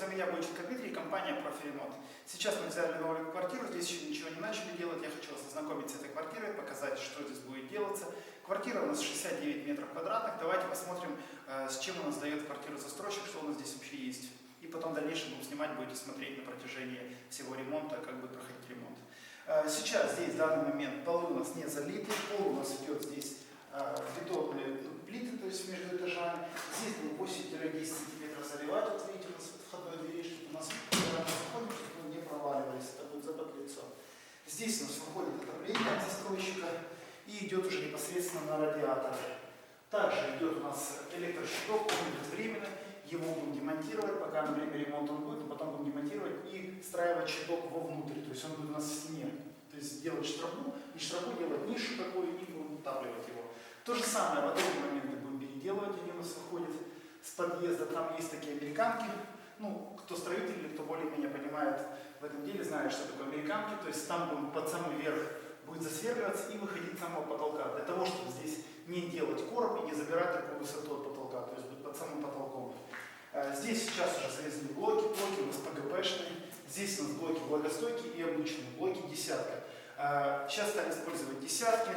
вами я, Бойченко Дмитрий, компания «Профиремонт». Сейчас мы взяли новую квартиру, здесь еще ничего не начали делать. Я хочу вас ознакомить с этой квартирой, показать, что здесь будет делаться. Квартира у нас 69 метров квадратных. Давайте посмотрим, с чем у нас дает квартиру застройщик, что у нас здесь вообще есть. И потом в дальнейшем будем снимать, будете смотреть на протяжении всего ремонта, как будет проходить ремонт. Сейчас здесь в данный момент полы у нас не залиты, пол у нас идет здесь бетонные плиты, то есть между этажами. Здесь будем 8-10 сантиметров заливать. Вот видите, у нас входной двери, чтобы у нас, когда мы заходим, чтобы мы не проваливались, это будет запотлицо. Здесь у нас выходит отопление от застройщика и идет уже непосредственно на радиатор. Также идет у нас электрощиток, он идет временно, его будем демонтировать, пока на время ремонта он будет, но потом будем демонтировать и встраивать щиток вовнутрь, то есть он будет у нас в стене. То есть делать штрабу, и штрабу делать нишу такую, и будем утапливать его. То же самое в отдельные моменты будем переделывать, они у нас выходят с подъезда, там есть такие американки. Ну, кто строитель или кто более-менее понимает в этом деле, знает, что такое американки, то есть там будем под самый верх будет засверливаться и выходить с самого потолка, для того, чтобы здесь не делать короб и не забирать такую высоту от потолка, то есть будет под самым потолком. Здесь сейчас уже завезли блоки у нас ПГПшные, здесь у нас блоки влагостойкие и обычные, блоки десятка. Сейчас стали использовать десятки.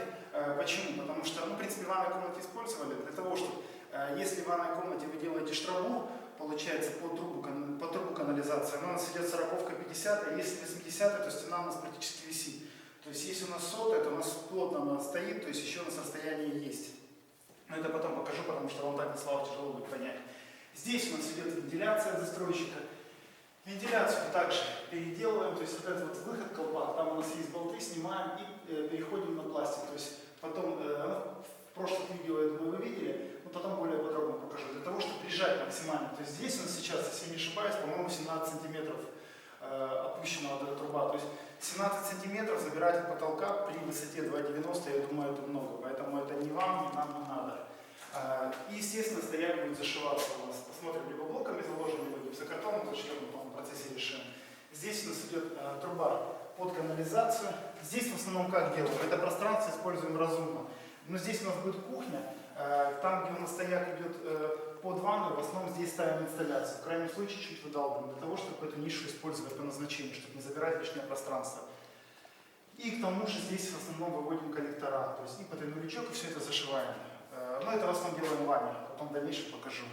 Почему? Потому что, в принципе, в ванной комнате использовали для того, чтобы, если в ванной комнате вы делаете штрабу, получается по трубу канализации, она у нас идет 40-ка 50, а если 80, то стена у нас практически висит. То есть если у нас 100, это у нас плотно она стоит, то есть еще у нас расстояние есть. Но это потом покажу, потому что вам так на словах тяжело будет понять. Здесь у нас идет вентиляция от застройщика. Вентиляцию также переделываем, то есть вот этот вот выход, колпак, там у нас есть болты, снимаем и переходим на пластик. То есть потом, в прошлых видео, я думаю, вы видели, но потом более подробно покажу, для того, чтобы прижать максимально. То есть здесь у нас сейчас, если не ошибаюсь, по-моему, 17 сантиметров опущена вот эта труба. То есть 17 сантиметров забирать от потолка при высоте 2,90, я думаю, это много, поэтому это ни вам, ни нам не надо. И, естественно, стояк будет зашиваться у нас. Посмотрим, либо блоками заложим, либо гипсокартоном зашьем, потом в процессе решим. Здесь у нас идет труба под канализацию. Здесь в основном как делаем? Это пространство используем разумно. Но здесь у нас будет кухня. Там, где у нас стояк идет под ванну, в основном здесь ставим инсталляцию. В крайнем случае чуть выдалбливаем, для того, чтобы эту нишу использовать по назначению, чтобы не забирать лишнее пространство. И к тому же здесь в основном выводим коллектора. То есть и потайной лючок, и все это зашиваем. Но это в основном делаем в ванне, потом в дальнейшем покажу.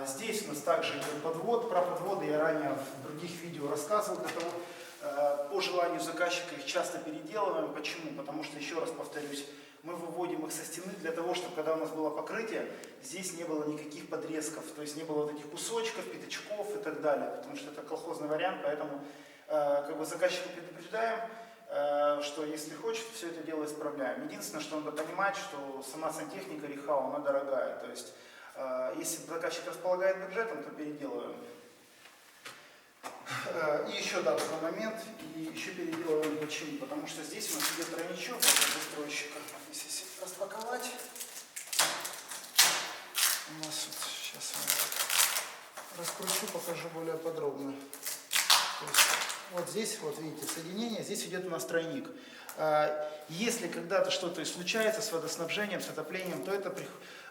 Здесь у нас также идет подвод. Про подводы я ранее в других видео рассказывал. Для того, по желанию заказчика их часто переделываем. Почему? Потому что, еще раз повторюсь, мы выводим их со стены для того, чтобы когда у нас было покрытие, здесь не было никаких подрезков, то есть не было вот этих кусочков, пятачков и так далее. Потому что это колхозный вариант, поэтому как бы заказчика предупреждаем, что если хочет, все это дело исправляем. Единственное, что надо понимать, что сама сантехника рехау, она дорогая. То есть, если заказчик располагает бюджетом, то переделываем. И еще да, такой момент, и еще переделываем почему. Потому что здесь у нас идет тройничок от застройщика. Если распаковать, у нас вот, сейчас я раскручу, покажу более подробно. То есть, вот здесь, вот видите, соединение, здесь идет у нас тройник. Если когда-то что-то случается с водоснабжением, с отоплением, то это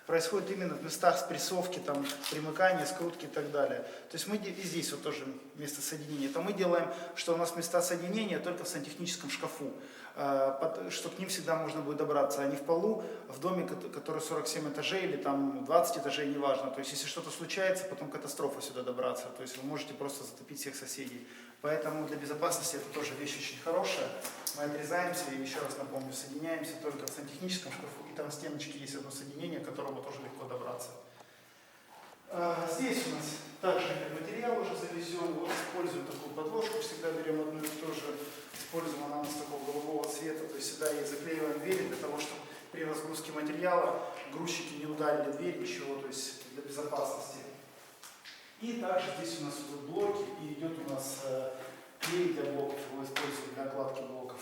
происходит именно в местах спрессовки, там, примыкания, скрутки и так далее. То есть мы и здесь вот тоже место соединения. То мы делаем, что у нас места соединения только в сантехническом шкафу, что к ним всегда можно будет добраться, а не в полу, в доме, который 47 этажей или там 20 этажей, неважно. То есть если что-то случается, потом катастрофа сюда добраться. То есть вы можете просто затопить всех соседей. Поэтому для безопасности это тоже вещь очень хорошая. Мы отрезаемся и, еще раз напомню, соединяемся только в сантехническом шкафу. И там в стеночке есть одно соединение, к которому тоже легко добраться. Здесь у нас также материал уже завезен. Вот используем такую подложку, всегда берем одну и ту же. Используем она у нас такого голубого цвета, то есть сюда ей заклеиваем двери для того, чтобы при разгрузке материала грузчики не ударили дверь, ничего, то есть для безопасности. И также здесь у нас идут блоки, и идет у нас клей для блоков, его используем для окладки блоков.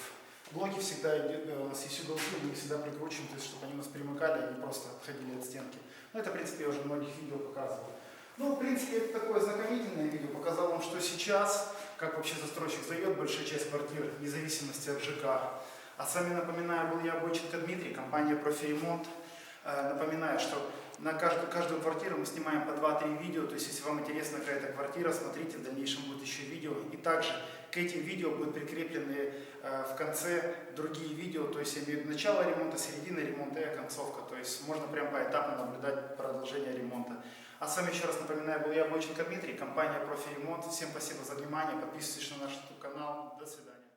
Блоки всегда идут, у нас есть уголки, мы их всегда прикручиваем, то есть чтобы они у нас примыкали, а не просто отходили от стенки. Ну это, в принципе, я уже в многих видео показывал. Ну, в принципе, это такое знакомительное видео, показал вам, что сейчас, как вообще застройщик сдает большая часть квартир, вне зависимости от ЖК. А с вами, напоминаю, был я, Бойченко Дмитрий, компания «Профиремонт». Напоминаю, что На каждую квартиру мы снимаем по 2-3 видео, то есть если вам интересна какая-то квартира, смотрите, в дальнейшем будет еще видео. И также к этим видео будут прикреплены в конце другие видео, то есть я имею в виду начало ремонта, середина ремонта и концовка, то есть можно прям поэтапно наблюдать продолжение ремонта. А с вами еще раз напоминаю, был я, Бойченко Дмитрий, компания Профи Ремонт. Всем спасибо за внимание, подписывайтесь на наш YouTube канал, до свидания.